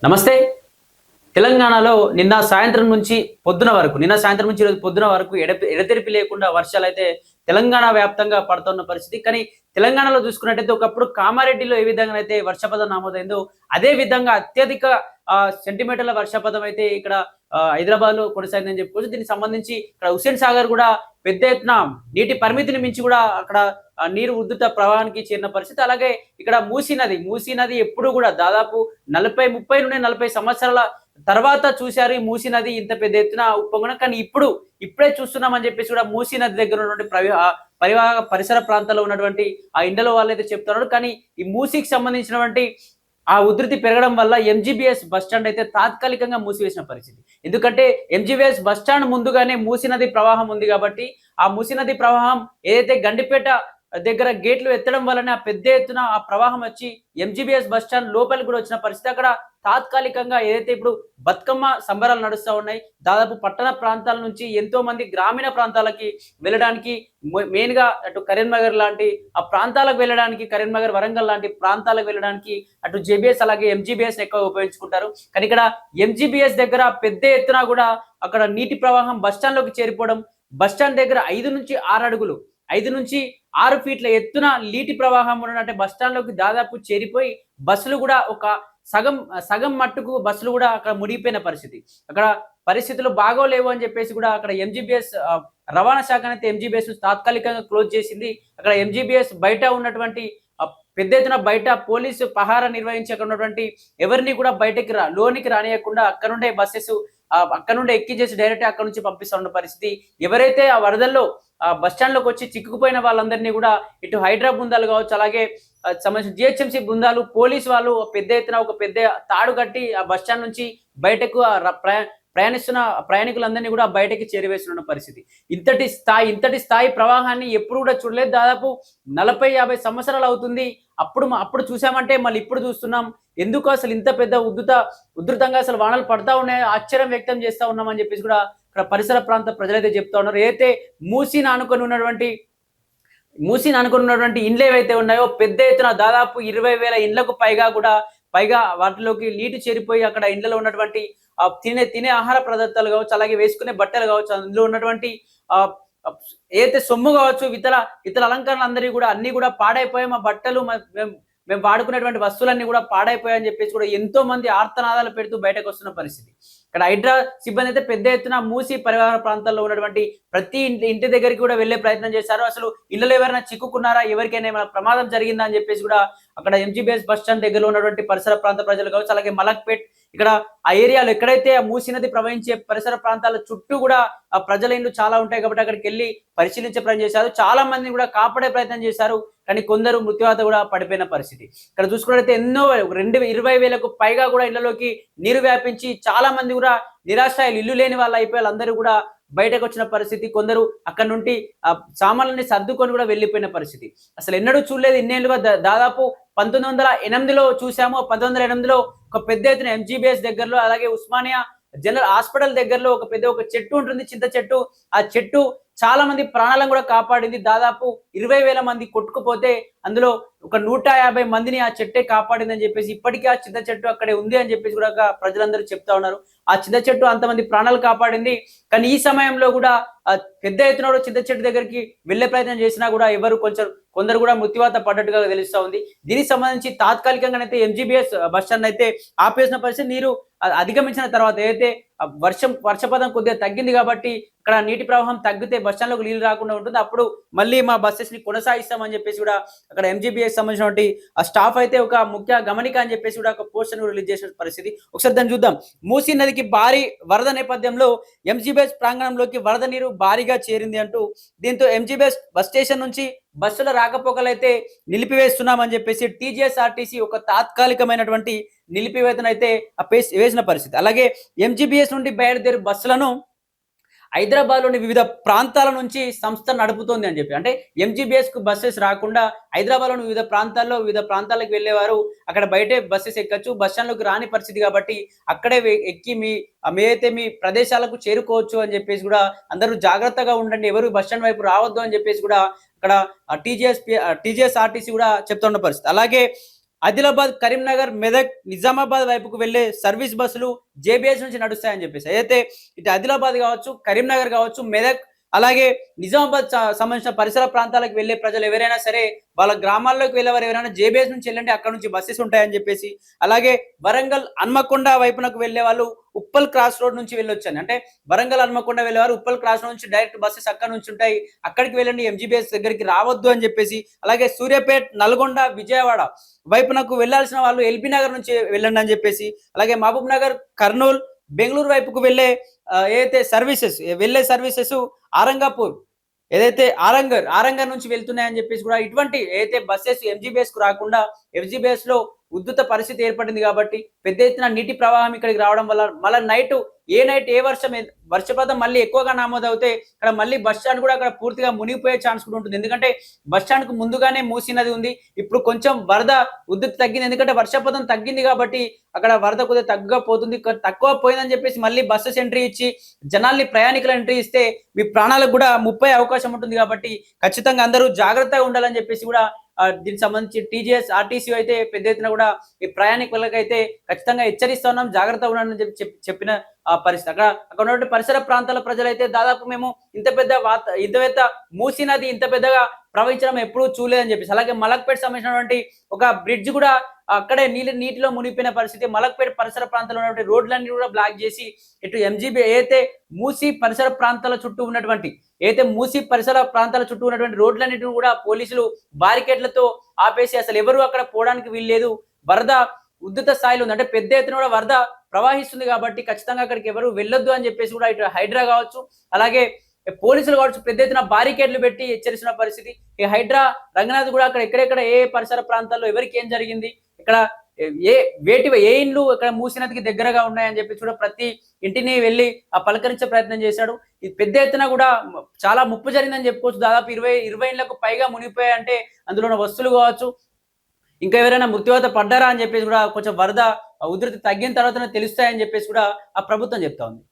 నమస్తే. తెలంగాణలో నిన్న సాయంత్రం నుంచి ఈరోజు పొద్దున వరకు ఎడతెరిపి లేకుండా వర్షాలైతే తెలంగాణ వ్యాప్తంగా పడుతున్న పరిస్థితి. కానీ తెలంగాణలో చూసుకున్నట్టయితే ఒకప్పుడు కామారెడ్డిలో ఏ విధంగానైతే వర్షపాతం నమోదైందో అదే విధంగా అత్యధిక సెంటీమీటర్ల వర్షపాతం అయితే ఇక్కడ హైదరాబాద్‌లో కొనసాగిందని చెప్పుకోవచ్చు. దీనికి సంబంధించి ఇక్కడ హుస్సేన్ సాగర్ కూడా పెద్ద ఎత్తున నీటి పరిమితిని మించి కూడా అక్కడ నీరు ఉధృత ప్రవాహానికి చేరిన పరిస్థితి. అలాగే ఇక్కడ మూసీ నది ఎప్పుడు కూడా దాదాపు 30 నుండి 40 సంవత్సరాల తర్వాత చూశారు ఈ మూసీ నది ఇంత పెద్ద ఎత్తున ఉప్పొంగడం. కానీ ఇప్పుడే చూస్తున్నామని చెప్పేసి కూడా మూసీ నది దగ్గర ఉన్నటువంటి పరివాహక పరిసర ప్రాంతాల్లో ఉన్నటువంటి ఆ ఇండలో వాళ్ళైతే చెప్తున్నారు. కానీ ఈ మూసీకి సంబంధించినటువంటి ఆ ఉధృతి పెరగడం వల్ల ఎంజీబీఎస్ బస్టాండ్ అయితే తాత్కాలికంగా మూసివేసిన పరిస్థితి. ఎందుకంటే ఎంజీబీఎస్ బస్టాండ్ ముందుగానే మూసీ నది ప్రవాహం ఉంది కాబట్టి ఆ మూసీ నది ప్రవాహం ఏదైతే గండిపేట దగ్గర గేట్లు ఎత్తడం వలన పెద్ద ఎత్తున ఆ ప్రవాహం వచ్చి ఎంజీబీఎస్ బస్టాండ్ లోపలికి కూడా వచ్చిన పరిస్థితి. అక్కడ తాత్కాలికంగా ఏదైతే ఇప్పుడు బతుకమ్మ సంబరాలు నడుస్తూ ఉన్నాయి, దాదాపు పట్టణ ప్రాంతాల నుంచి ఎంతో మంది గ్రామీణ ప్రాంతాలకి వెళ్ళడానికి మెయిన్ గా అటు కరీంనగర్ లాంటి ఆ ప్రాంతాలకు వెళ్ళడానికి, కరీంనగర్ వరంగల్ లాంటి ప్రాంతాలకు వెళ్ళడానికి అటు జేబీఎస్ అలాగే ఎంజీబీఎస్ ఎక్కువ ఉపయోగించుకుంటారు. కానీ ఇక్కడ ఎంజీబీఎస్ దగ్గర పెద్ద ఎత్తున కూడా అక్కడ నీటి ప్రవాహం బస్టాండ్ లోకి చేరిపోవడం, బస్టాండ్ దగ్గర 5 నుంచి 6 ఫీట్ల ఎత్తున నీటి ప్రవాహం ఉన్నట్టే బస్టాండ్ లోకి దాదాపు చేరిపోయి బస్సులు కూడా ఒక సగం మట్టుకు బస్సులు కూడా అక్కడ మునిగిపోయిన పరిస్థితి. అక్కడ పరిస్థితులు బాగోలేవు అని చెప్పేసి కూడా అక్కడ ఎంజీబీఎస్ రవాణా శాఖ అయితే ఎంజీబీఎస్ తాత్కాలికంగా క్లోజ్ చేసింది. అక్కడ ఎంజీబీఎస్ బయట ఉన్నటువంటి పెద్ద ఎత్తున బయట పోలీసు పహారా నిర్వహించి అక్కడ ఉన్నటువంటి ఎవరిని కూడా లోనికి రానియకుండా అక్కడ నుండే బస్సెస్ అక్కడ నుండి ఎక్కించేసి డైరెక్ట్ అక్కడ నుంచి పంపిస్తా ఉన్న పరిస్థితి. ఎవరైతే ఆ వరదల్లో బస్టాండ్ లోకి వచ్చి చిక్కుకుపోయిన వాళ్ళందరినీ కూడా ఇటు హైడ్రా బృందాలు కావచ్చు, అలాగే సంబంధించిన జిహెచ్ఎంసీ బృందాలు, పోలీసు వాళ్ళు పెద్ద ఎత్తున ఒక పెద్ద తాడు కట్టి ఆ బస్టాండ్ నుంచి బయటకు ప్రయాణిస్తున్న ప్రయాణికులందరినీ కూడా బయటకి చేరివేస్తున్న పరిస్థితి. ఇంతటి స్థాయి ప్రవాహాన్ని ఎప్పుడు కూడా చూడలేదు. దాదాపు 40-50 సంవత్సరాలు అవుతుంది. అప్పుడు చూసామంటే మళ్ళీ ఇప్పుడు చూస్తున్నాం. ఎందుకు అసలు ఇంత పెద్ద ఉధృతంగా అసలు వానలు పడతా ఉన్నాయి, ఆశ్చర్యం వ్యక్తం చేస్తా ఉన్నామని చెప్పేసి కూడా ఇక్కడ పరిసర ప్రాంత ప్రజలైతే చెప్తా ఉన్నారు. ఏదైతే మూసీని ఆనుకొని ఉన్నటువంటి ఇండ్లు ఏవైతే ఉన్నాయో పెద్ద ఎత్తున దాదాపు 20,000 ఇండ్లకు పైగా వాటిలోకి నీటి చేరిపోయి అక్కడ ఇండ్లలో ఉన్నటువంటి తినే ఆహార పదార్థాలు కావచ్చు, అలాగే వేసుకునే బట్టలు కావచ్చు, అందులో ఉన్నటువంటి ఏదైతే సొమ్ము కావచ్చు, ఇతర అలంకరణలు అన్ని కూడా పాడైపోయాయి. మా బట్టలు మేము వాడుకునేటువంటి వస్తువులన్నీ కూడా పాడైపోయాయని చెప్పేసి కూడా ఎంతో మంది ఆర్తనాదాలు పెడుతూ బయటకు వస్తున్న పరిస్థితి. ఇక్కడ హైడ్రా సిబ్బంది అయితే పెద్ద ఎత్తున మూసీ పరివాహక ప్రాంతాల్లో ఉన్నటువంటి ప్రతి ఇంటి దగ్గరికి కూడా వెళ్లే ప్రయత్నం చేశారు. అసలు ఇళ్లలో ఎవరైనా చిక్కుకున్నారా, ఎవరికైనా ఏమైనా ప్రమాదం జరిగిందా అని చెప్పేసి కూడా అక్కడ ఎంజీబీఎస్ బస్ స్టాండ్ దగ్గరలో ఉన్నటువంటి పరిసర ప్రాంత ప్రజలు కావచ్చు, అలాగే మలక్పేట్ ఇక్కడ ఆ ఏరియాలో ఎక్కడైతే ఆ మూసీ నది ప్రవహించే పరిసర ప్రాంతాల చుట్టూ కూడా ఆ ప్రజల ఇల్లు చాలా ఉంటాయి కాబట్టి అక్కడికి వెళ్ళి పరిశీలించే ప్రయత్నం చేశారు. చాలా మందిని కూడా కాపాడే ప్రయత్నం చేశారు. కానీ కొందరు మృత్యువాత కూడా పడిపోయిన పరిస్థితి. ఇక్కడ చూసుకున్నట్లయితే ఎన్నో 20,000కు పైగా కూడా ఇళ్లలోకి నీరు వ్యాపించి చాలా మంది కూడా నిరాశ్రయాలు, ఇల్లు లేని వాళ్ళు అయిపోయి అందరూ కూడా బయటకు వచ్చిన పరిస్థితి. కొందరు అక్కడ నుండి సామాన్లని సర్దుకొని కూడా వెళ్ళిపోయిన పరిస్థితి. అసలు ఎన్నడూ చూడలేదు ఇన్నేళ్లుగా. దాదాపు 1908లో చూసాము. 1908లో ఒక పెద్ద ఎత్తున ఎంజీబీఎస్ దగ్గరలో, అలాగే ఉస్మానియా జనరల్ హాస్పిటల్ దగ్గరలో ఒక చెట్టు ఉంటుంది, చింత చెట్టు. ఆ చెట్టు చాలా మంది ప్రాణాలను కూడా కాపాడింది. దాదాపు 20,000 మంది కొట్టుకుపోతే అందులో ఒక 150 మందిని ఆ చెట్టే కాపాడిందని చెప్పేసి ఇప్పటికీ ఆ చింత చెట్టు అక్కడే ఉంది అని చెప్పేసి కూడా ప్రజలందరూ చెప్తా ఉన్నారు. ఆ చింత చెట్టు అంతమంది ప్రాణాలు కాపాడింది. కానీ ఈ సమయంలో కూడా పెద్ద ఎత్తున చింత చెట్టు దగ్గరికి వెళ్లే ప్రయత్నం చేసినా కూడా కొందరు కూడా మృత్యువాత పడ్డట్టుగా తెలుస్తా ఉంది. దీనికి సంబంధించి తాత్కాలికంగానైతే ఎంజీబీఎస్ బస్ స్టాండ్ అయితే ఆపేసిన పరిస్థితి. నీరు అధిగమించిన తర్వాత ఏదైతే వర్షపాతం కొద్దిగా తగ్గింది కాబట్టి ఇక్కడ నీటి ప్రవాహం తగ్గితే బస్ స్టాండ్ లోకి నీళ్లు రాకుండా ఉంటుంది. అప్పుడు మళ్ళీ మా బస్సెస్ ని కొనసాగిస్తామని చెప్పేసి కూడా అక్కడ ఎంజీబీఎస్ సంబంధించినటువంటి ఆ స్టాఫ్ అయితే ఒక ముఖ్య గమనిక అని చెప్పేసి కూడా ఒక పోస్టర్ రిలీజ్ చేసిన పరిస్థితి. ఒకసారి దాన్ని చూద్దాం. మూసీ నదికి భారీ వరద నేపథ్యంలో ఎంజీబీఎస్ ప్రాంగణంలోకి వరద నీరు భారీగా చేరింది అంటూ దీంతో ఎంజీబీఎస్ బస్ స్టేషన్ నుంచి బస్సుల రాకపోకలైతే నిలిపివేస్తున్నామని చెప్పేసి టీజీఎస్ఆర్టీసీ ఒక తాత్కాలికమైనటువంటి నిలిపివేతనైతే వేసిన పరిస్థితి. అలాగే ఎంజీబీఎస్ నుండి బయలుదేరి బస్సులను హైదరాబాద్లోని వివిధ ప్రాంతాల నుంచి సంస్థ నడుపుతోంది అని చెప్పి, అంటే ఎంజీబీఎస్ కు బస్సెస్ రాకుండా హైదరాబాద్లోని వివిధ ప్రాంతాలకు వెళ్ళేవారు అక్కడ బయటే బస్సెస్ ఎక్కచ్చు, బస్ స్టాండ్లోకి రాని పరిస్థితి కాబట్టి అక్కడే ఎక్కి మీ ప్రదేశాలకు చేరుకోవచ్చు అని చెప్పేసి కూడా అందరూ జాగ్రత్తగా ఉండండి, ఎవరు బస్ స్టాండ్ వైపు రావద్దు అని చెప్పేసి కూడా అక్కడ టీజీఎస్ఆర్టీసీ కూడా చెప్తున్న పరిస్థితి. అలాగే ఆదిలాబాద్, కరీంనగర్, మెదక్, నిజామాబాద్ వైపుకు వెళ్లే సర్వీస్ బస్సులు జేబీఎస్ నుంచి నడుస్తాయని చెప్పేసి. అయితే ఇటు ఆదిలాబాద్ కావచ్చు, కరీంనగర్ కావచ్చు, మెదక్ అలాగే నిజామాబాద్ సంబంధించిన పరిసర ప్రాంతాలకు వెళ్లే ప్రజలు ఎవరైనా సరే వాళ్ళ గ్రామాల్లోకి వెళ్ళేవారు ఎవరైనా జేబీఎస్ నుంచి వెళ్ళండి, అక్కడ నుంచి బస్సెస్ ఉంటాయని చెప్పేసి. అలాగే వరంగల్, హన్మకొండ వైపునకు వెళ్లే వాళ్ళు ఉప్పల్ క్రాస్ రోడ్ నుంచి వెళ్ళొచ్చని. అంటే వరంగల్, హన్మకొండ వెళ్ళేవారు ఉప్పల్ క్రాస్ రోడ్ నుంచి డైరెక్ట్ బస్సెస్ అక్కడ నుంచి ఉంటాయి, అక్కడికి వెళ్ళండి, ఎంజీబీఎస్ దగ్గరికి రావద్దు అని చెప్పేసి. అలాగే సూర్యాపేట్, నల్గొండ, విజయవాడ వైపునకు వెళ్లాల్సిన వాళ్ళు ఎల్బీ నగర్ నుంచి వెళ్ళండి అని చెప్పేసి. అలాగే మహబూబ్ నగర్, కర్నూలు, బెంగళూరు వైపుకు వెళ్లే ఏదైతే వెళ్లే సర్వీసెస్ ఆరంగాపూర్, ఏదైతే ఆరంగర్ నుంచి వెళ్తున్నాయని చెప్పేసి కూడా ఇటువంటి ఏదైతే బస్సెస్ ఎంజీబీఎస్ కు రాకుండా ఎఫ్జీబీఎస్ లో ఉద్ధృత పరిస్థితి ఏర్పడింది కాబట్టి పెద్ద ఎత్తున నీటి ప్రవాహం ఇక్కడికి రావడం వల్ల మళ్ళీ నైట్ ఏ వర్షపాతం మళ్ళీ ఎక్కువగా నమోదవుతే అక్కడ మళ్ళీ బస్ స్టాండ్ కూడా అక్కడ పూర్తిగా మునిగిపోయే ఛాన్స్ కూడా ఉంటుంది. ఎందుకంటే బస్ స్టాండ్ కు ముందుగానే మూసినది ఉంది. ఇప్పుడు కొంచెం వరద ఉద్ధృతి తగ్గింది, ఎందుకంటే వర్షపాతం తగ్గింది కాబట్టి అక్కడ వరద కొద్దిగా తగ్గపోతుంది. తక్కువ పోయిందని చెప్పేసి మళ్ళీ బస్సెస్ ఎంట్రీ ఇచ్చి జనాల్ని ప్రయాణికుల ఎంట్రీ ఇస్తే మీ ప్రాణాలకు కూడా ముప్పై అవకాశం ఉంటుంది. కాబట్టి ఖచ్చితంగా అందరూ జాగ్రత్తగా ఉండాలని చెప్పేసి కూడా దీనికి సంబంధించి టీజీఎస్, ఆర్టీసీ అయితే పెద్ద ఎత్తున కూడా ఈ ప్రయాణికులకైతే ఖచ్చితంగా హెచ్చరిస్తా ఉన్నాం, జాగ్రత్తగా ఉండాలని చెప్పిన పరిస్థితి. అక్కడ ఉన్నటువంటి పరిసర ప్రాంతాల ప్రజలైతే దాదాపు మేము ఇంత పెద్ద మూసీ నది ఇంత పెద్దగా ప్రవహించడం ఎప్పుడూ చూడలేదని చెప్పేసి. అలాగే మలక్పేట సంబంధించినటువంటి ఒక బ్రిడ్జ్ కూడా అక్కడే నీటిలో మునిగిపోయిన పరిస్థితి. మలక్పేట పరిసర ప్రాంతాల్లో ఉన్నటువంటి రోడ్లన్నీ కూడా బ్లాక్ చేసి ఇటు ఎంజీబీ ఏదైతే మూసీ పరిసర ప్రాంతాల చుట్టూ ఉన్నటువంటి రోడ్లన్నిటిని కూడా పోలీసులు బారికేడ్లతో ఆపేసి అసలు ఎవరు అక్కడ పోవడానికి వీల్లేదు. వరద ఉద్ధృత స్థాయిలో ఉంది, అంటే పెద్ద ఎత్తున కూడా వరద ప్రవహిస్తుంది కాబట్టి ఖచ్చితంగా అక్కడికి ఎవరు వెళ్ళొద్దు అని చెప్పేసి కూడా ఇటు హైడ్రా కావచ్చు, అలాగే పోలీసులు కావచ్చు పెద్ద ఎత్తున బారికేడ్లు పెట్టి హెచ్చరిస్తున్న పరిస్థితి. ఈ హైడ్రా, రంగనాథ్ కూడా అక్కడ ఎక్కడెక్కడ ఏ పరిసర ప్రాంతాల్లో ఎవరికి ఏం జరిగింది, ఇక్కడ ఏ ఇండ్లు ఇక్కడ మూసీ నదికి దగ్గరగా ఉన్నాయని చెప్పి కూడా ప్రతి ఇంటిని వెళ్ళి పలకరించే ప్రయత్నం చేశాడు. ఇది పెద్ద ఎత్తున కూడా చాలా ముప్పు జరిగిందని చెప్పుకోవచ్చు. దాదాపు 20 ఇండ్లకు పైగా మునిగిపోయాయంటే అందులో ఉన్న వస్తువులు కావచ్చు, ఇంకా ఎవరైనా మృత్యువాత పడ్డారా అని చెప్పేసి కూడా కొంచెం వరద ఉధృతి తగ్గిన తర్వాతనే తెలుస్తాయని చెప్పేసి కూడా ఆ ప్రభుత్వం చెప్తా ఉంది.